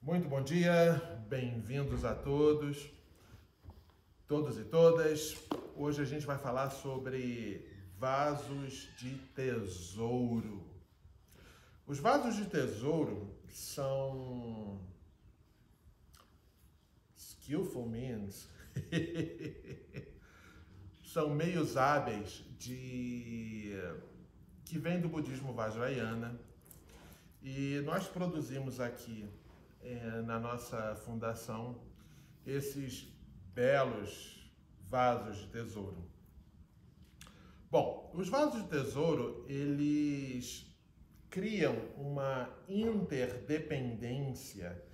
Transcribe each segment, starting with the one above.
Muito bom dia, bem-vindos a todos e todas. Hoje a gente vai falar sobre vasos de tesouro. Os vasos de tesouro são skillful means, são meios hábeis que vêm do budismo Vajrayana, e nós produzimos aqui na nossa fundação esses belos vasos de tesouro. Bom, os vasos de tesouro, eles criam uma interdependência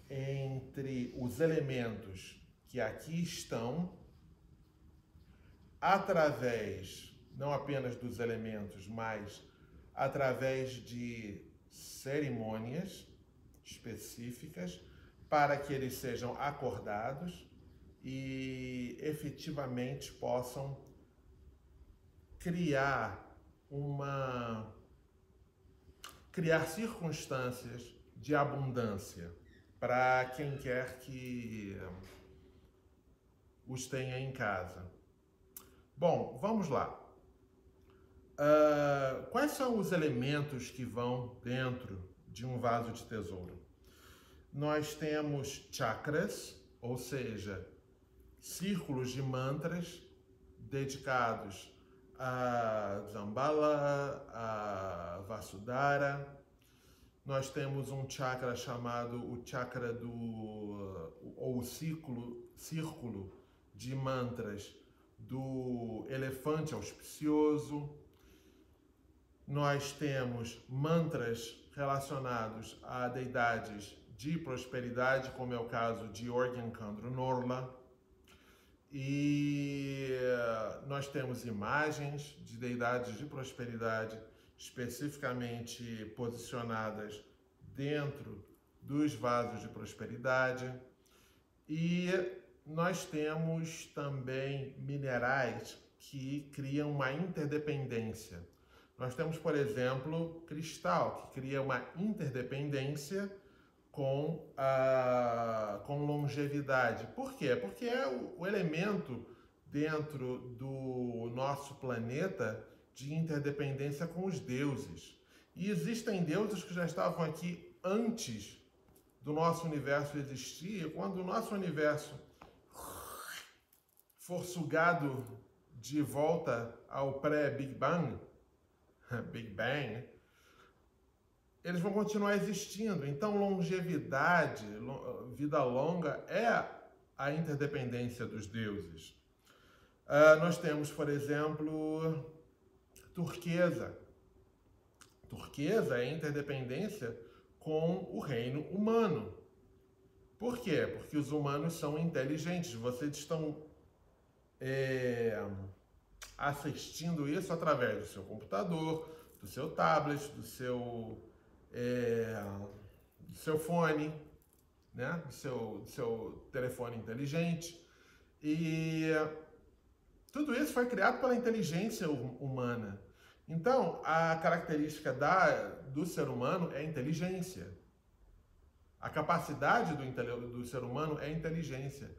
entre os elementos que aqui estão, através, não apenas dos elementos, mas através de cerimônias específicas, para que eles sejam acordados e efetivamente possam criar circunstâncias de abundância para quem quer que os tenha em casa. Bom, vamos lá. Quais são os elementos que vão dentro de um vaso de tesouro? Nós temos chakras, ou seja, círculos de mantras dedicados a Shambhala, a Vasudhara. Nós temos um chakra chamado o chakra ou círculo de mantras do elefante auspicioso. Nós temos mantras relacionados a deidades de prosperidade, como é o caso de Orgyankandro Norla. E nós temos imagens de deidades de prosperidade especificamente posicionadas dentro dos vasos de prosperidade. E nós temos também minerais que criam uma interdependência. Nós temos, por exemplo, cristal, que cria uma interdependência com longevidade. Por quê? Porque é o elemento dentro do nosso planeta de interdependência com os deuses. E existem deuses que já estavam aqui antes do nosso universo existir. Quando o nosso universo for sugado de volta ao pré-Big Bang, eles vão continuar existindo. Então, longevidade, vida longa, é a interdependência dos deuses. Nós temos, por exemplo, turquesa. Turquesa é interdependência com o reino humano. Por quê? Porque os humanos são inteligentes. Vocês estão assistindo isso através do seu computador, do seu tablet, do seu fone, né? do seu telefone inteligente. E tudo isso foi criado pela inteligência humana. Então, a característica do ser humano é inteligência. A capacidade do ser humano é inteligência.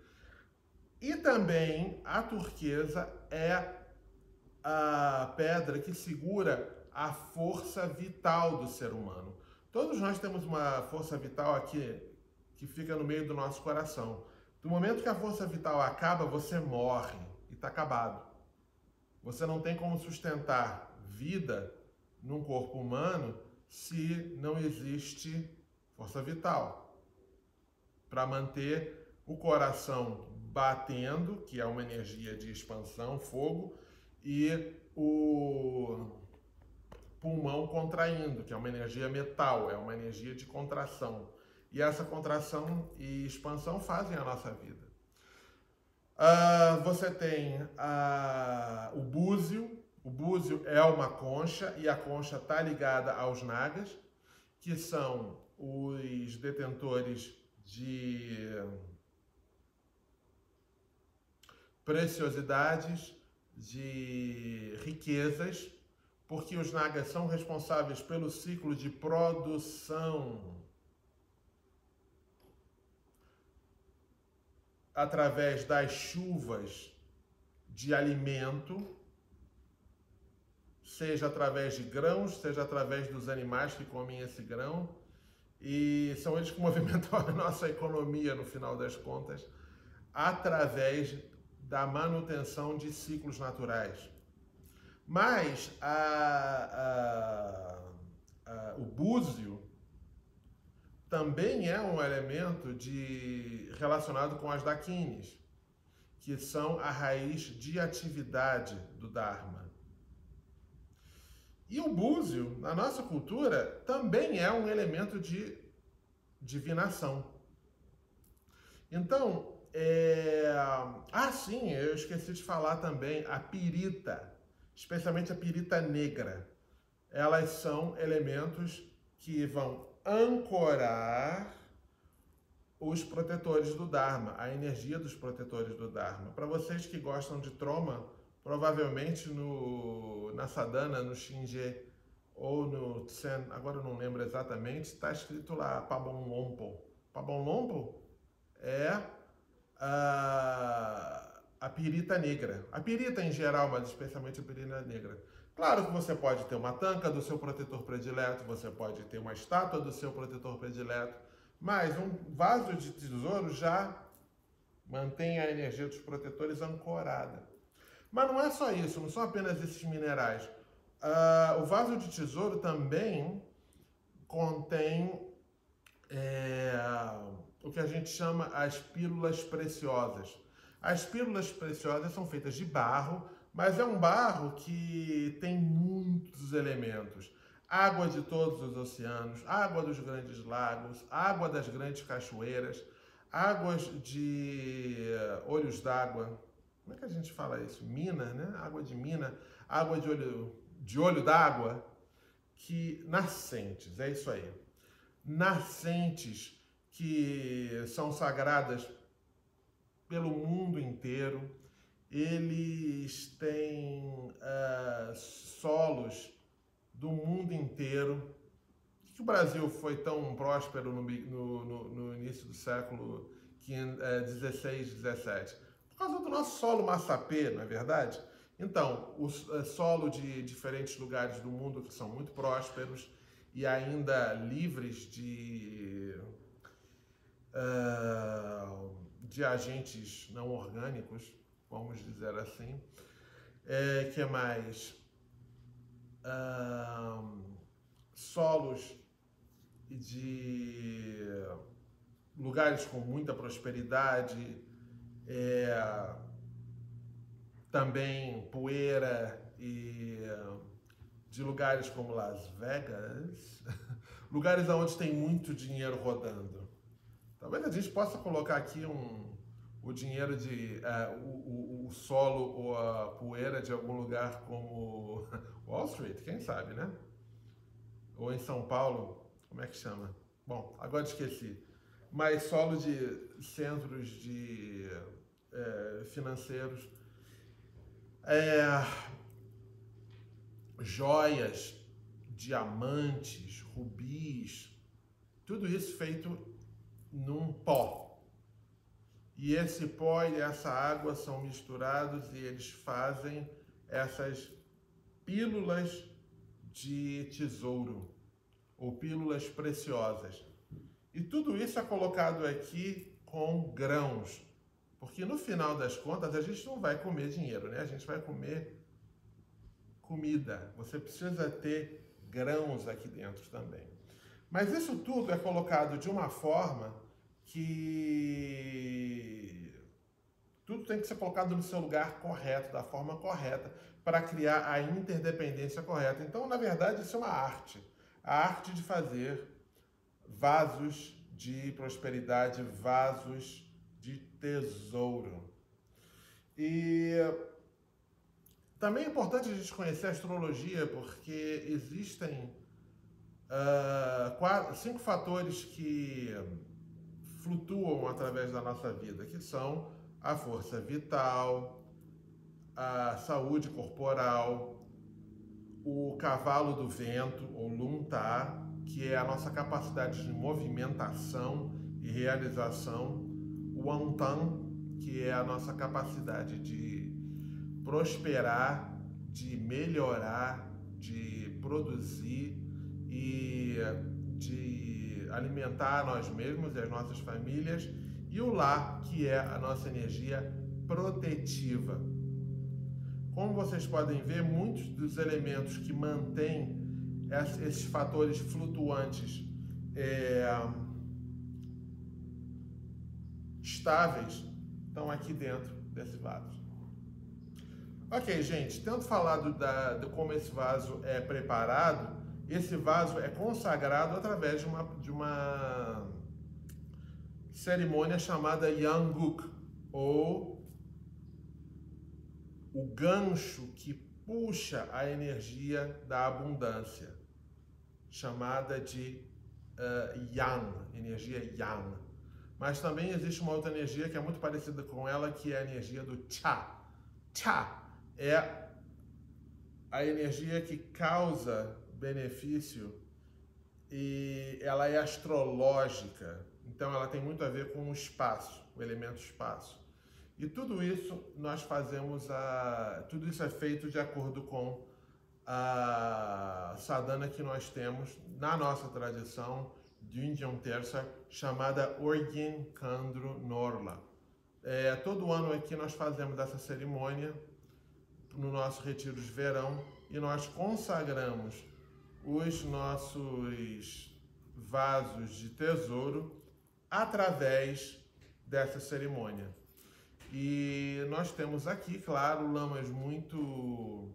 E também a turquesa é a pedra que segura a força vital do ser humano. Todos nós temos uma força vital aqui que fica no meio do nosso coração. Do momento que a força vital acaba, você morre e está acabado. Você não tem como sustentar vida num corpo humano se não existe força vital para manter o coração batendo, que é uma energia de expansão, fogo, e o pulmão contraindo, que é uma energia metal, é uma energia de contração. E essa contração e expansão fazem a nossa vida. Você tem o búzio. O búzio é uma concha e a concha está ligada aos nagas, que são os detentores de preciosidades, de riquezas, porque os nagas são responsáveis pelo ciclo de produção. através das chuvas de alimento, seja através de grãos, seja através dos animais que comem esse grão, e são eles que movimentam a nossa economia, no final das contas, através da manutenção de ciclos naturais. Mas o búzio também é um elemento relacionado com as daquines, que são a raiz de atividade do Dharma. E o búzio, na nossa cultura, também é um elemento de divinação. Então, sim, eu esqueci de falar também, a pirita, especialmente a pirita negra. Elas são elementos que vão ancorar os protetores do Dharma, a energia dos protetores do Dharma. Para vocês que gostam de Troma, provavelmente na Sadhana, no Shinje ou no Tsen, agora eu não lembro exatamente, está escrito lá Pabon Lompo. Pabon Lompo é a pirita negra. A pirita em geral, mas especialmente a pirita negra. Claro que você pode ter uma tanca do seu protetor predileto, você pode ter uma estátua do seu protetor predileto, mas um vaso de tesouro já mantém a energia dos protetores ancorada. Mas não é só isso, não são apenas esses minerais. O vaso de tesouro também contém o que a gente chama as pílulas preciosas. As pílulas preciosas são feitas de barro, mas é um barro que tem muitos elementos. Água de todos os oceanos, água dos grandes lagos, água das grandes cachoeiras, águas de olhos d'água. Como é que a gente fala isso? Mina, né? Água de mina, água de olho d'água, que nascentes, é isso aí. Nascentes que são sagradas pelo mundo inteiro. Eles têm solos do mundo inteiro. Por que o Brasil foi tão próspero no início do século XVI, XVII? Por causa do nosso solo massapê, não é verdade? Então, o solo de diferentes lugares do mundo que são muito prósperos e ainda livres de agentes não orgânicos, vamos dizer assim. Que mais? Solos de lugares com muita prosperidade, também poeira e de lugares como Las Vegas, lugares onde tem muito dinheiro rodando. Talvez a gente possa colocar aqui o dinheiro o solo ou a poeira de algum lugar como Wall Street, quem sabe, né? Ou em São Paulo, como é que chama? Bom, agora esqueci. Mas solo de centros financeiros, joias, diamantes, rubis, tudo isso feito num pó. E esse pó e essa água são misturados e eles fazem essas pílulas de tesouro, ou pílulas preciosas. E tudo isso é colocado aqui com grãos, porque no final das contas a gente não vai comer dinheiro, né? A gente vai comer comida. Você precisa ter grãos aqui dentro também. Mas isso tudo é colocado de uma forma que tudo tem que ser colocado no seu lugar correto, da forma correta, para criar a interdependência correta. Então, na verdade, isso é uma arte. A arte de fazer vasos de prosperidade, vasos de tesouro. E também é importante a gente conhecer a astrologia, porque existem 5 fatores que flutuam através da nossa vida, que são a força vital, a saúde corporal, o cavalo do vento, ou Lunta, que é a nossa capacidade de movimentação e realização, o Antan, que é a nossa capacidade de prosperar, de melhorar, de produzir e de alimentar nós mesmos e as nossas famílias, e o lar, que é a nossa energia protetiva. Como vocês podem ver, muitos dos elementos que mantêm esses fatores flutuantes estáveis estão aqui dentro desse vaso. Ok, gente, tendo falado de como esse vaso é preparado, esse vaso é consagrado através de uma cerimônia chamada Yanguk, ou o gancho que puxa a energia da abundância, chamada de Yang, energia Yang. Mas também existe uma outra energia que é muito parecida com ela, que é a energia do Cha. Cha é a energia que causa benefício e ela é astrológica, então ela tem muito a ver com o espaço, o elemento espaço. E tudo isso nós fazemos, tudo isso é feito de acordo com a sadhana que nós temos na nossa tradição de Indian Terça, chamada Orgyen Kandro Norla. Todo ano aqui nós fazemos essa cerimônia no nosso retiro de verão e nós consagramos os nossos vasos de tesouro através dessa cerimônia. E nós temos aqui, claro, lamas muito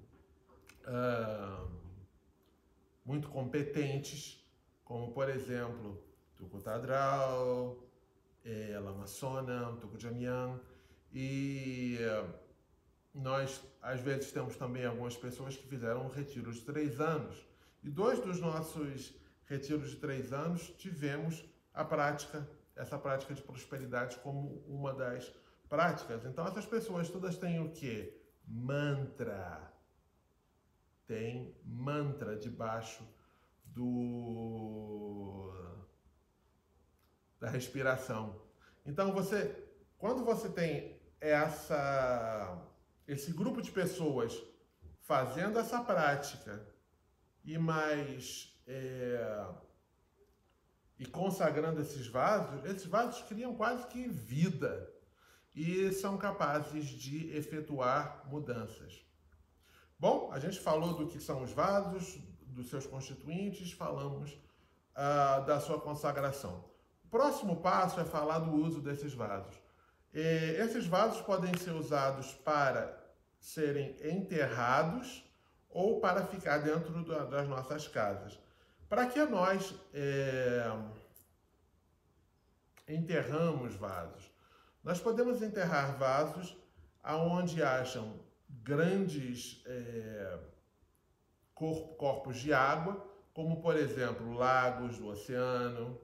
competentes, como por exemplo Tulku Thadral, Lama Sonam, Tulku Jamyang, e nós às vezes temos também algumas pessoas que fizeram um retiro de 3 anos, e 2 dos nossos retiros de 3 anos tivemos essa prática de prosperidade como uma das práticas. Então essas pessoas todas têm o quê? Mantra. Tem mantra debaixo da respiração. Então quando você tem esse grupo de pessoas fazendo essa prática e consagrando esses vasos criam quase que vida e são capazes de efetuar mudanças. Bom, a gente falou do que são os vasos, dos seus constituintes, falamos da sua consagração. O próximo passo é falar do uso desses vasos. Esses vasos podem ser usados para serem enterrados ou para ficar dentro das nossas casas. Para que nós enterramos vasos? Nós podemos enterrar vasos onde hajam grandes corpos de água, como por exemplo lagos do oceano,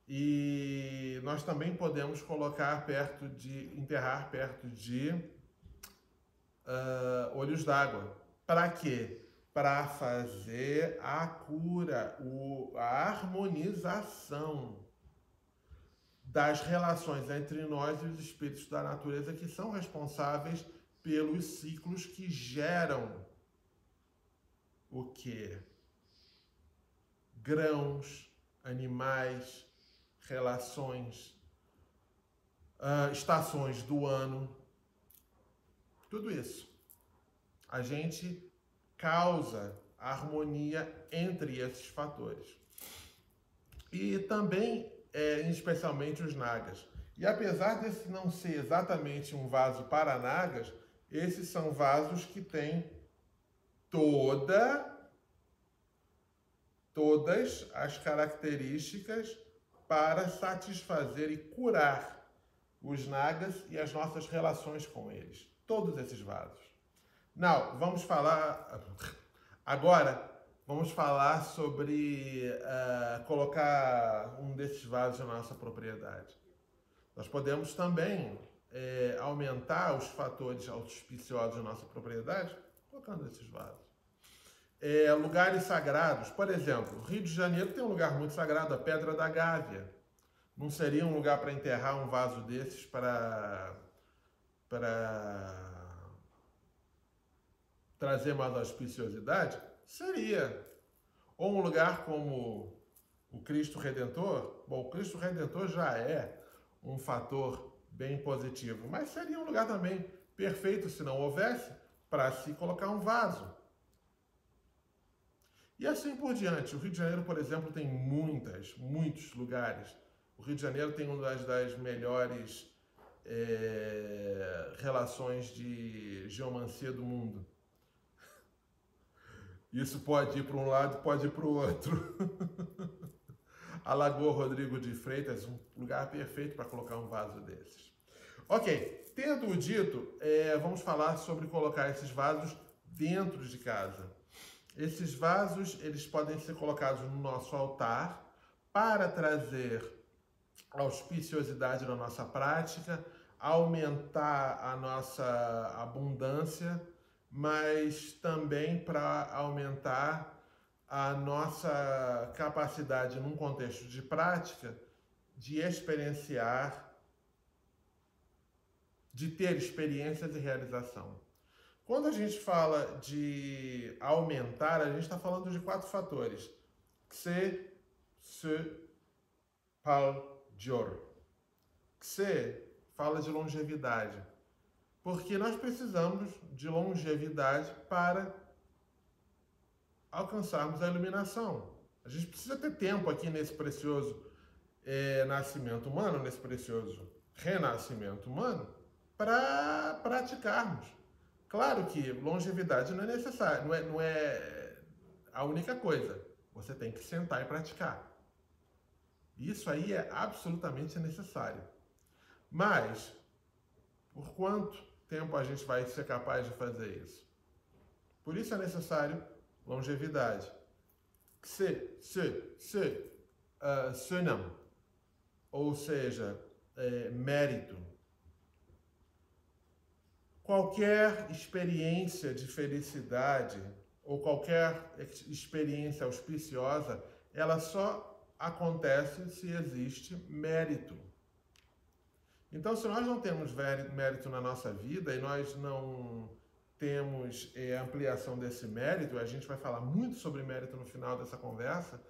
e nós também podemos enterrar perto de olhos d'água. Para quê? Para fazer a cura, a harmonização das relações entre nós e os espíritos da natureza, que são responsáveis pelos ciclos que geram o quê? Grãos, animais, relações, estações do ano, tudo isso. A gente causa harmonia entre esses fatores. E também, especialmente os nagas. E apesar desse não ser exatamente um vaso para nagas, esses são vasos que têm todas as características para satisfazer e curar os nagas e as nossas relações com eles. Todos esses vasos. Agora vamos falar sobre colocar um desses vasos na nossa propriedade. Nós podemos também aumentar os fatores auspiciosos da nossa propriedade colocando esses vasos. Lugares sagrados, por exemplo, o Rio de Janeiro tem um lugar muito sagrado, a Pedra da Gávea. Não seria um lugar para enterrar um vaso desses para trazer mais auspiciosidade? Seria. Ou um lugar como o Cristo Redentor? Bom, o Cristo Redentor já é um fator bem positivo, mas seria um lugar também perfeito, se não houvesse, para se colocar um vaso. E assim por diante. O Rio de Janeiro, por exemplo, tem muitos lugares. O Rio de Janeiro tem uma das melhores relações de geomancia do mundo. Isso pode ir para um lado, pode ir para o outro. A Lagoa Rodrigo de Freitas, um lugar perfeito para colocar um vaso desses. Ok, tendo o dito, vamos falar sobre colocar esses vasos dentro de casa. Esses vasos, eles podem ser colocados no nosso altar para trazer auspiciosidade na nossa prática, aumentar a nossa abundância, mas também para aumentar a nossa capacidade, num contexto de prática, de experienciar, de ter experiências de realização. Quando a gente fala de aumentar, a gente está falando de 4 fatores. Xe, se, pal, dior. Xe fala de longevidade, porque nós precisamos de longevidade para alcançarmos a iluminação. A gente precisa ter tempo aqui nesse precioso nascimento humano, nesse precioso renascimento humano, para praticarmos. Claro que longevidade não é necessário, não é a única coisa. Você tem que sentar e praticar. Isso aí é absolutamente necessário. Mas, por quanto tempo a gente vai ser capaz de fazer isso? Por isso é necessário longevidade. Sunam, ou seja, mérito. Qualquer experiência de felicidade ou qualquer experiência auspiciosa, ela só acontece se existe mérito. Então, se nós não temos mérito na nossa vida e nós não temos ampliação desse mérito, a gente vai falar muito sobre mérito no final dessa conversa,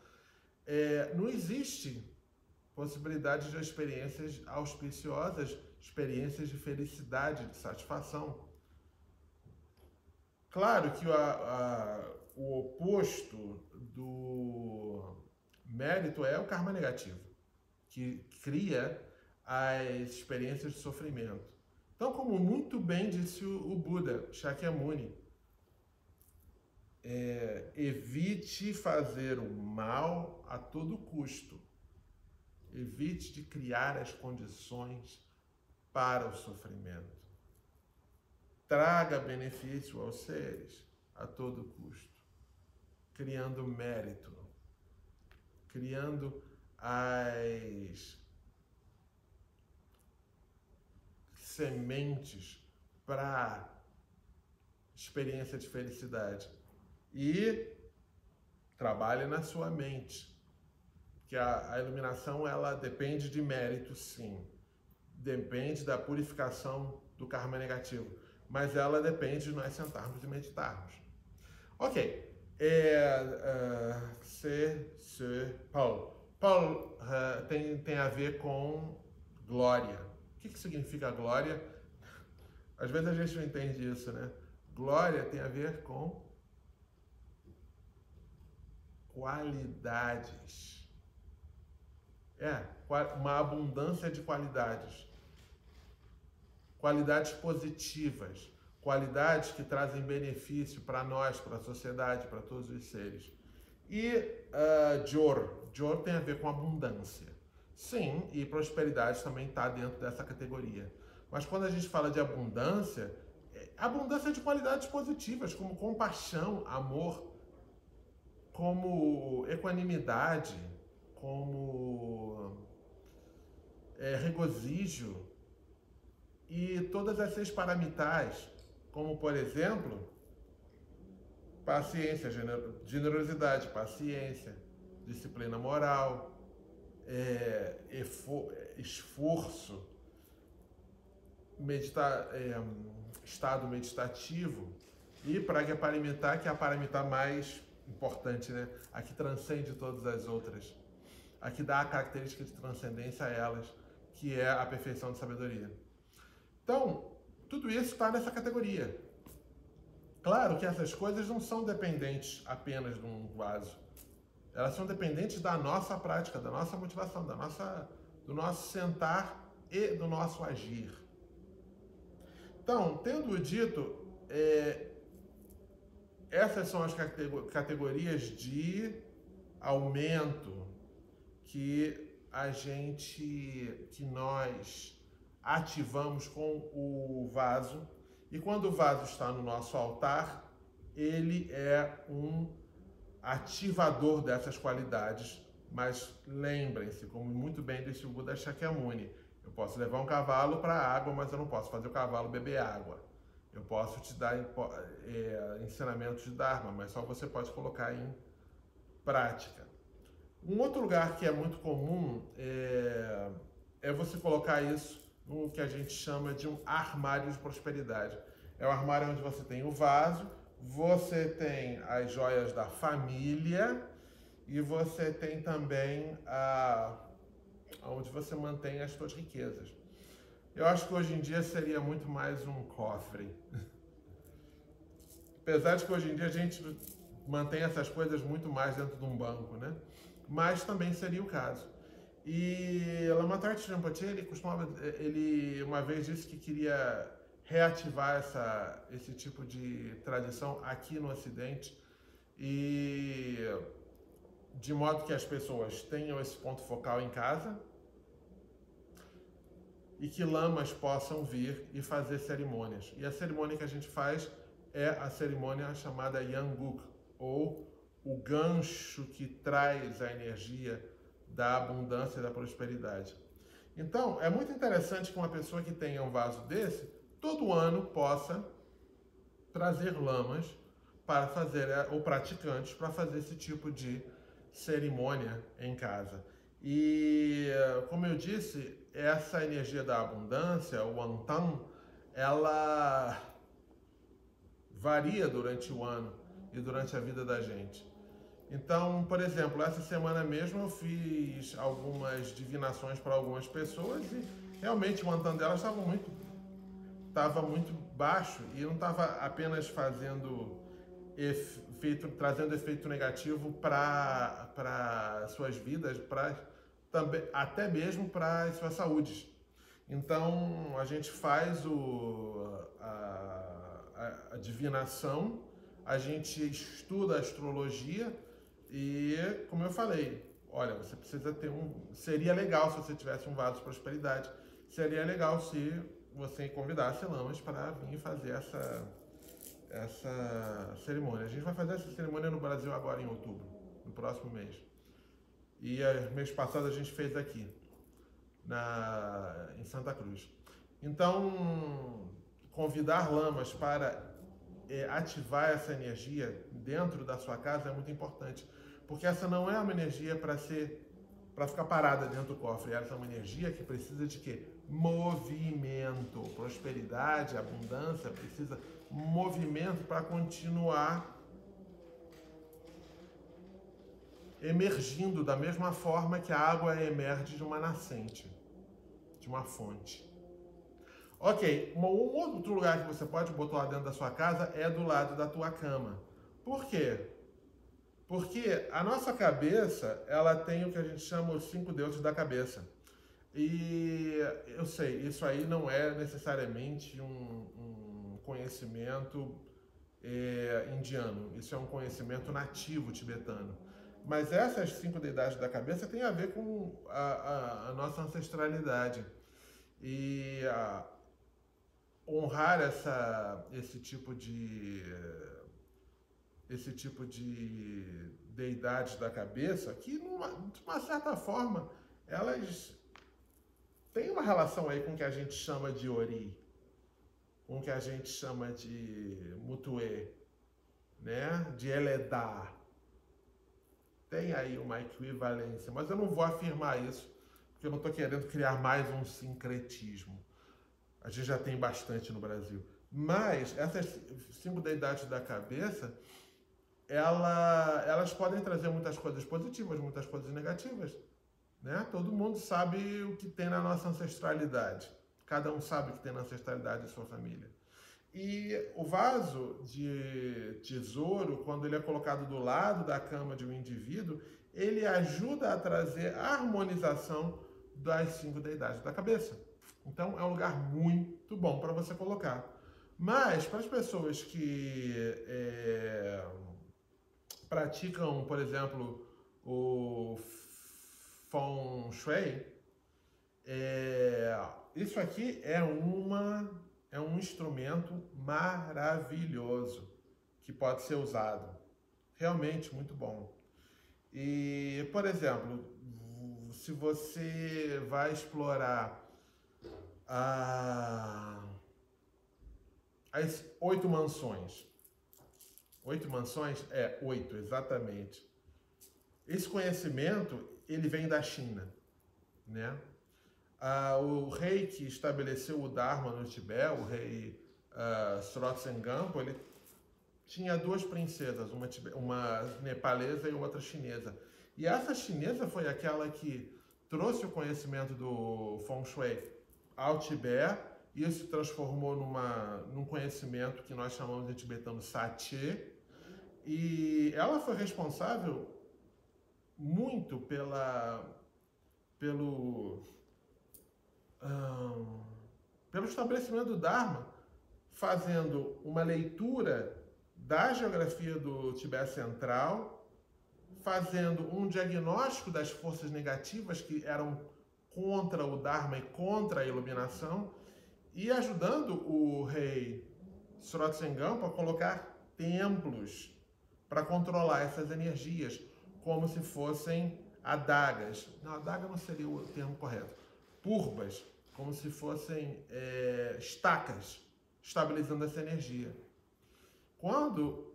não existe possibilidade de experiências auspiciosas, experiências de felicidade, de satisfação. Claro que o oposto do mérito é o karma negativo, que cria as experiências de sofrimento. Então, como muito bem disse o Buda, Shakyamuni, evite fazer o mal a todo custo. Evite de criar as condições para o sofrimento. Traga benefício aos seres a todo custo, criando mérito, criando as sementes para experiência de felicidade. E trabalhe na sua mente, que a iluminação ela depende de mérito, sim. Depende da purificação do karma negativo, mas ela depende de nós sentarmos e meditarmos. Ok. Paul tem a ver com glória. O que significa glória? Às vezes a gente não entende isso, né? Glória tem a ver com qualidades. Uma abundância de qualidades. Qualidades positivas. Qualidades que trazem benefício para nós, para a sociedade, para todos os seres. E Jor. Jor tem a ver com abundância. Sim, e prosperidade também está dentro dessa categoria. Mas quando a gente fala de abundância, abundância de qualidades positivas, como compaixão, amor, como equanimidade, como regozijo, e todas as 6 paramitas, como por exemplo, paciência, generosidade, paciência, disciplina moral, esforço, estado meditativo, e Pragyaparamita, que é a paramita mais importante, né? A que transcende todas as outras, a que dá a característica de transcendência a elas, que é a perfeição de sabedoria. Então, tudo isso está nessa categoria. Claro que essas coisas não são dependentes apenas de um vaso. Elas são dependentes da nossa prática, da nossa motivação, do nosso sentar e do nosso agir. Então, tendo dito, essas são as categorias de aumento que nós ativamos com o vaso. E quando o vaso está no nosso altar, ele é um ativador dessas qualidades. Mas lembrem-se, como muito bem disse o Buda Shakyamuni, eu posso levar um cavalo para a água, mas eu não posso fazer o cavalo beber água. Eu posso te dar ensinamentos de Dharma, mas só você pode colocar em prática. Um outro lugar que é muito comum é você colocar isso no que a gente chama de um armário de prosperidade. É o armário onde você tem o vaso, você tem as joias da família e você tem também onde você mantém as suas riquezas. Eu acho que hoje em dia seria muito mais um cofre. Apesar de que hoje em dia a gente mantém essas coisas muito mais dentro de um banco, né? Mas também seria o caso. E Lama Tartya Rinpoche, ele uma vez disse que queria reativar esse tipo de tradição aqui no Ocidente, e de modo que as pessoas tenham esse ponto focal em casa e que lamas possam vir e fazer cerimônias. E a cerimônia que a gente faz é a cerimônia chamada Yanguk, ou o gancho que traz a energia da abundância e da prosperidade. Então, é muito interessante que uma pessoa que tenha um vaso desse, todo ano possa trazer lamas para fazer, ou praticantes, para fazer esse tipo de cerimônia em casa. E, como eu disse, essa energia da abundância, o Antan, ela varia durante o ano e durante a vida da gente. Então, por exemplo, essa semana mesmo eu fiz algumas divinações para algumas pessoas e realmente o Antan delas estava muito baixo e não estava apenas trazendo efeito negativo para suas vidas, também, até mesmo para as suas saúdes. Então, a gente faz a divinação, a gente estuda a astrologia e, como eu falei, olha, você precisa ter seria legal se você tivesse um vaso de prosperidade, seria legal se você convidasse lamas para vir fazer essa cerimônia. A gente vai fazer essa cerimônia no Brasil agora em outubro, no próximo mês. E mês passado a gente fez aqui, em Santa Cruz. Então, convidar lamas para ativar essa energia dentro da sua casa é muito importante, porque essa não é uma energia para ficar parada dentro do cofre, essa é uma energia que precisa de quê? Movimento. Prosperidade, abundância precisa movimento para continuar emergindo da mesma forma que a água emerge de uma nascente, de uma fonte. Ok, um outro lugar que você pode botar lá dentro da sua casa é do lado da tua cama. Por quê? Porque a nossa cabeça, ela tem o que a gente chama os 5 deuses da cabeça. E eu sei, isso aí não é necessariamente um conhecimento indiano, isso é um conhecimento nativo tibetano. Mas essas 5 deidades da cabeça têm a ver com a nossa ancestralidade. E honrar esse tipo de deidades da cabeça, que de uma certa forma elas têm uma relação aí com o que a gente chama de Ori, com o que a gente chama de Mutue, né? De Eledá. tem aí uma equivalência, mas eu não vou afirmar isso, porque eu não estou querendo criar mais um sincretismo. A gente já tem bastante no Brasil. Mas essas 5 deidades da cabeça, elas podem trazer muitas coisas positivas, muitas coisas negativas, né? Todo mundo sabe o que tem na nossa ancestralidade. Cada um sabe o que tem na ancestralidade de sua família. E o vaso de tesouro, quando ele é colocado do lado da cama de um indivíduo, ele ajuda a trazer a harmonização das 5 deidades da cabeça. Então é um lugar muito bom para você colocar. Mas para as pessoas que praticam, por exemplo, o Feng Shui, isso aqui é um instrumento maravilhoso que pode ser usado. Realmente muito bom. E, por exemplo, se você vai explorar as 8 mansões. 8 mansões? 8, exatamente. Esse conhecimento, ele vem da China, né? O rei que estabeleceu o Dharma no Tibete, o rei Srotsen Gampo, ele tinha 2 princesas, uma nepalesa e outra chinesa. E essa chinesa foi aquela que trouxe o conhecimento do Feng Shui ao Tibete, e isso se transformou num conhecimento que nós chamamos em tibetano Satye, e ela foi responsável muito pelo estabelecimento do Dharma, fazendo uma leitura da geografia do Tibete Central, fazendo um diagnóstico das forças negativas que eram contra o Dharma e contra a iluminação, e ajudando o rei Srotsen Gampo a colocar templos para controlar essas energias, como se fossem adagas. Não, adaga não seria o termo correto. Purbas, como se fossem estacas, estabilizando essa energia. Quando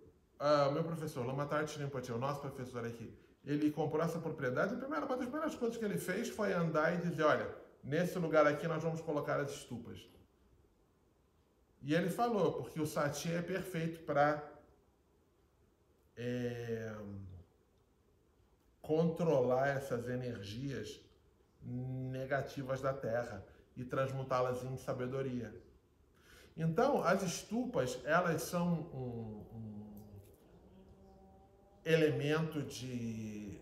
o meu professor, Lama Tharchi Rinpoche, o nosso professor aqui, ele comprou essa propriedade, uma das primeiras coisas que ele fez foi andar e dizer, olha, nesse lugar aqui nós vamos colocar as estupas. E ele falou, porque o Satye é perfeito para controlar essas energias negativas da Terra e transmutá-las em sabedoria. Então, as estupas, elas são um elemento de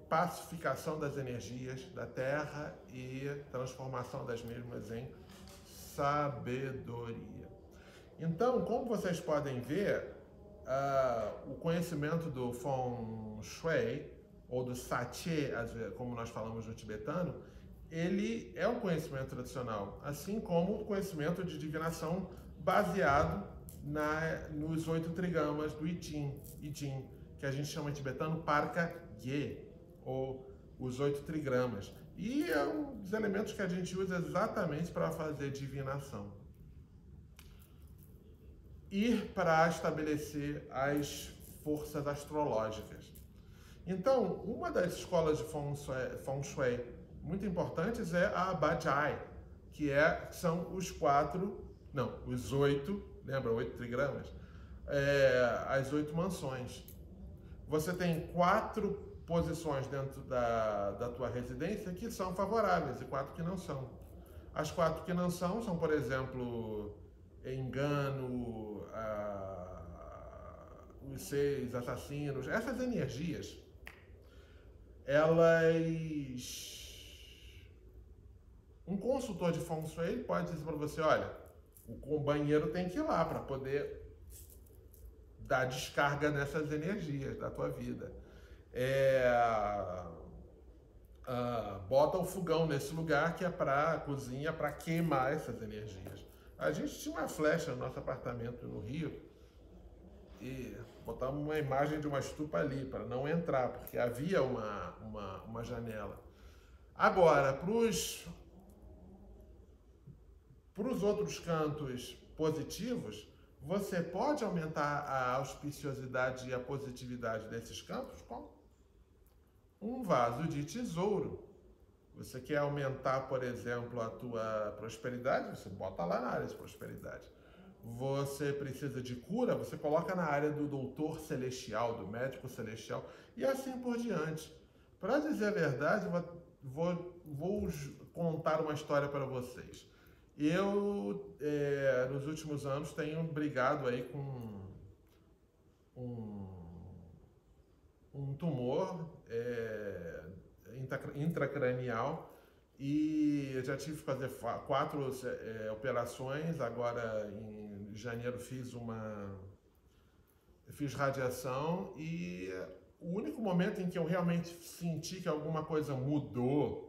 pacificação das energias da Terra e transformação das mesmas em sabedoria. Então, como vocês podem ver, o conhecimento do Feng Shui, ou do Satye, como nós falamos no tibetano, ele é um conhecimento tradicional, assim como o conhecimento de divinação baseado nos 8 trigamas do I Ching, que a gente chama em tibetano Parka Gye, ou os 8 trigramas. E é um dos elementos que a gente usa exatamente para fazer divinação e para estabelecer as forças astrológicas. Então, uma das escolas de Feng Shui muito importantes é a Bajai, que são os 8, lembra, 8 trigramas? As 8 mansões. Você tem 4 posições dentro da tua residência que são favoráveis e 4 que não são. As 4 que não são, por exemplo, engano, os 6 assassinos, essas energias, um consultor de Feng Shui pode dizer para você, olha, o banheiro tem que ir lá para poder dar descarga nessas energias da tua vida. Bota o fogão nesse lugar que é para a cozinha, para queimar essas energias. A gente tinha uma flecha no nosso apartamento no Rio e botamos uma imagem de uma estupa ali para não entrar, porque havia uma janela. Agora, para os outros cantos positivos, você pode aumentar a auspiciosidade e a positividade desses campos com um vaso de tesouro. Você quer aumentar, por exemplo, a tua prosperidade, você bota lá na área de prosperidade. Você precisa de cura, você coloca na área do doutor celestial, do médico celestial, e assim por diante. Para dizer a verdade, vou contar uma história para vocês. Eu, nos últimos anos, tenho brigado aí com um tumor intracranial, e eu já tive que fazer 4 operações. Agora em janeiro fiz radiação, e o único momento em que eu realmente senti que alguma coisa mudou,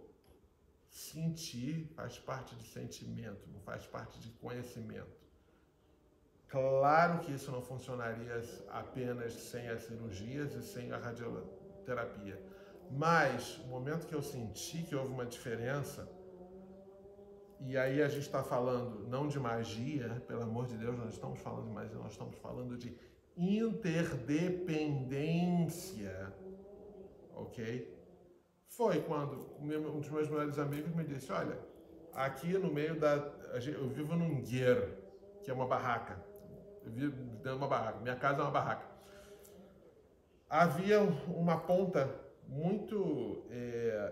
faz parte de sentimento, não faz parte de conhecimento. Claro que isso não funcionaria apenas sem as cirurgias e sem a radioterapia. Mas o momento que eu senti que houve uma diferença, e aí a gente está falando não de magia, pelo amor de Deus, nós estamos falando de magia, nós estamos falando de interdependência, ok? Foi quando um dos meus melhores amigos me disse, olha, aqui no meio eu vivo num gueiro, que é uma barraca. Eu vivo dentro de uma barraca, minha casa é uma barraca. Havia uma ponta muito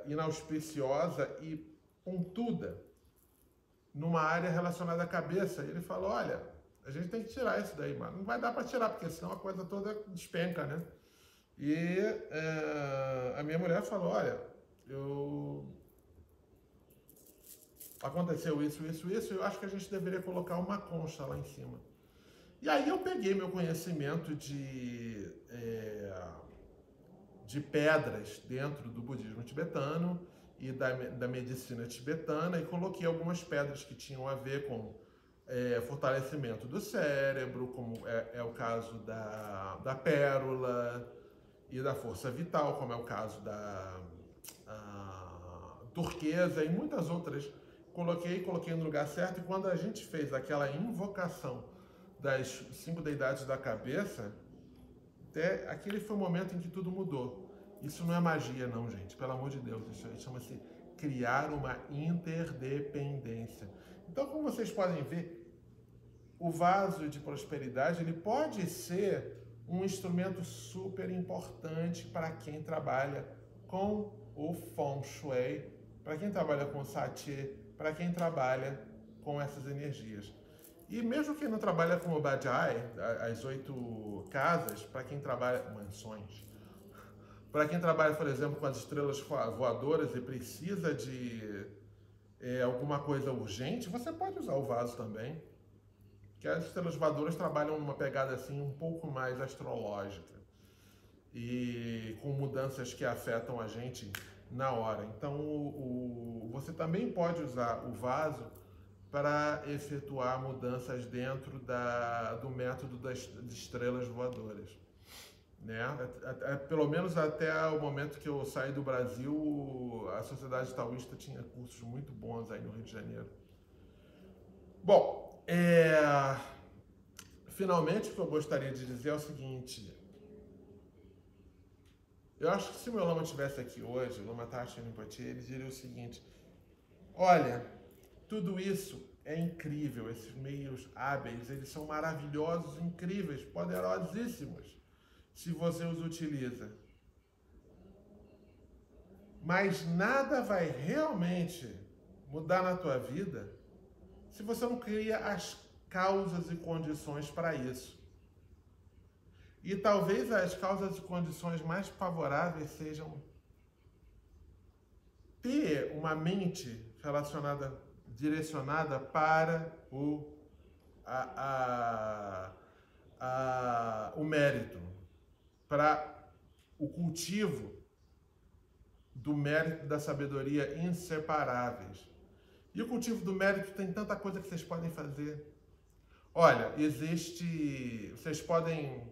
inauspiciosa e pontuda numa área relacionada à cabeça. Ele falou, olha, a gente tem que tirar isso daí, mano. Não vai dar para tirar, porque senão a coisa toda despenca, né? E a minha mulher falou, olha, aconteceu isso, eu acho que a gente deveria colocar uma concha lá em cima. E aí eu peguei meu conhecimento de pedras dentro do budismo tibetano e da medicina tibetana, e coloquei algumas pedras que tinham a ver com fortalecimento do cérebro, como é o caso da pérola, e da força vital, como é o caso da turquesa e muitas outras. Coloquei no lugar certo, e quando a gente fez aquela invocação das 5 deidades da cabeça, aquele foi o momento em que tudo mudou. Isso não é magia não, gente, pelo amor de Deus, isso chama-se criar uma interdependência. Então, como vocês podem ver, o vaso de prosperidade, ele pode ser um instrumento super importante para quem trabalha com o Feng Shui, para quem trabalha com o Satye, para quem trabalha com essas energias. E mesmo quem não trabalha com o Bajai, as 8 casas, para quem trabalha com mansões, para quem trabalha, por exemplo, com as estrelas voadoras e precisa de alguma coisa urgente, você pode usar o vaso também. Que as estrelas voadoras trabalham numa pegada assim um pouco mais astrológica e com mudanças que afetam a gente na hora. Então, você também pode usar o vaso para efetuar mudanças dentro do método das estrelas voadoras, né? Pelo menos até o momento que eu saí do Brasil, a Sociedade Taoísta tinha cursos muito bons aí no Rio de Janeiro. Bom, finalmente o que eu gostaria de dizer é o seguinte. Eu acho que se o meu lama estivesse aqui hoje, o Lama Tashi Rinpoche, ele diria o seguinte: olha, tudo isso é incrível, esses meios hábeis, eles são maravilhosos, incríveis, poderosíssimos, se você os utiliza. Mas nada vai realmente mudar na tua vida se você não cria as causas e condições para isso. E talvez as causas e condições mais favoráveis sejam ter uma mente direcionada para o mérito, para o cultivo do mérito e da sabedoria inseparáveis. E o cultivo do mérito tem tanta coisa que vocês podem fazer. Olha, vocês podem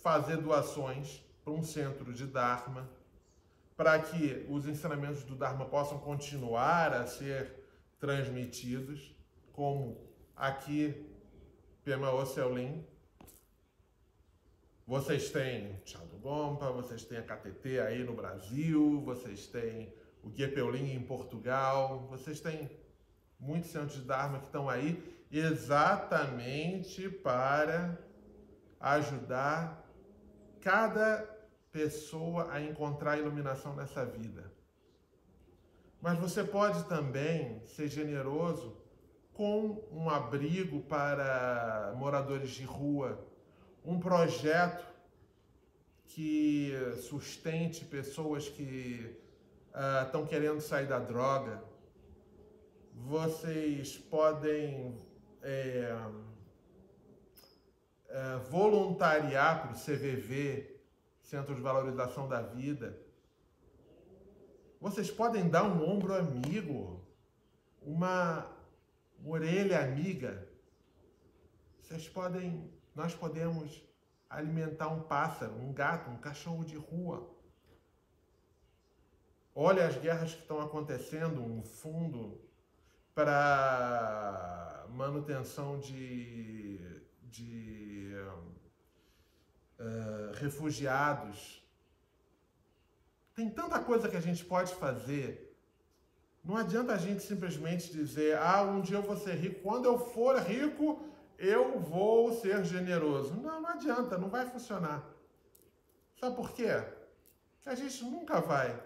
fazer doações para um centro de Dharma, para que os ensinamentos do Dharma possam continuar a ser transmitidos, como aqui Pema Oceolin. Vocês têm Chadugompa, vocês têm a KTT aí no Brasil, vocês têm o Guepeulim em Portugal, vocês têm muitos centros de Dharma que estão aí exatamente para ajudar cada pessoa a encontrar a iluminação nessa vida. Mas você pode também ser generoso com um abrigo para moradores de rua, um projeto que sustente pessoas que estão querendo sair da droga. Vocês podem voluntariar para o CVV, Centro de Valorização da Vida. Vocês podem dar um ombro amigo, uma orelha amiga. Nós podemos alimentar um pássaro, um gato, um cachorro de rua. Olha as guerras que estão acontecendo, um fundo para manutenção de refugiados. Tem tanta coisa que a gente pode fazer. Não adianta a gente simplesmente dizer, um dia eu vou ser rico. Quando eu for rico, eu vou ser generoso. Não adianta, não vai funcionar. Sabe por quê? Porque a gente nunca vai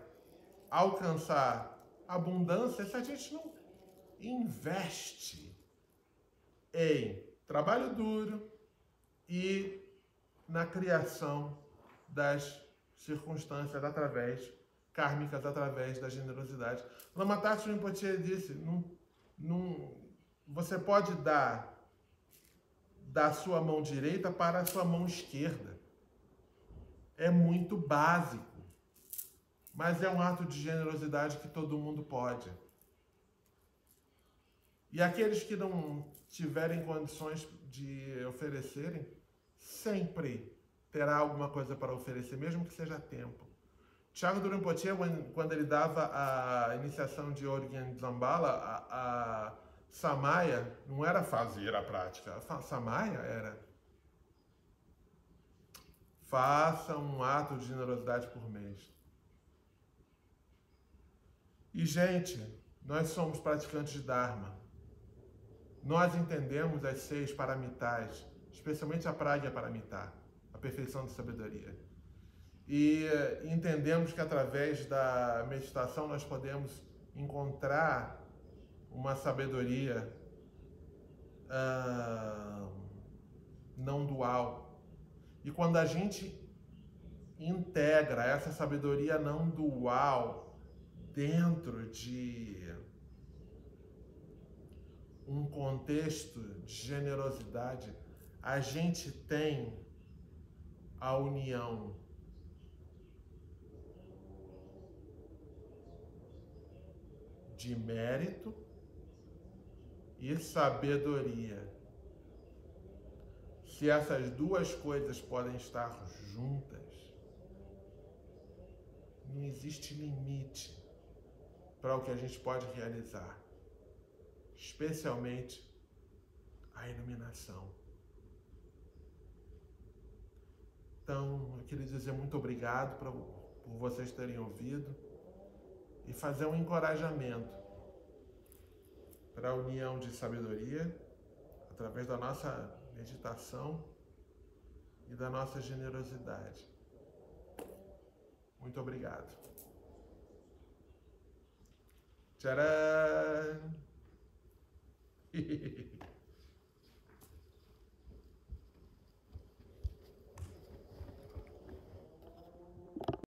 alcançar abundância se a gente não investe em trabalho duro e na criação das circunstâncias kármicas através da generosidade. Lama Tatu Rinpoche disse, você pode dar da sua mão direita para a sua mão esquerda. É muito básico, mas é um ato de generosidade que todo mundo pode. E aqueles que não tiverem condições de oferecerem, sempre terá alguma coisa para oferecer, mesmo que seja tempo. Thiago Rinpoche, quando ele dava a iniciação de Orgyen Dzambala, a Samaya, não era fazer a prática, a Samaya era faça um ato de generosidade por mês. E, gente, nós somos praticantes de Dharma. Nós entendemos as 6 paramitas, especialmente a Pragya Paramita, a perfeição da sabedoria. E entendemos que através da meditação nós podemos encontrar uma sabedoria não dual. E quando a gente integra essa sabedoria não dual dentro de um contexto de generosidade, a gente tem a união de mérito e sabedoria. Se essas duas coisas podem estar juntas, não existe limite para o que a gente pode realizar, especialmente a iluminação. Então, eu queria dizer muito obrigado por vocês terem ouvido e fazer um encorajamento para a união de sabedoria através da nossa meditação e da nossa generosidade. Muito obrigado. Tcharam!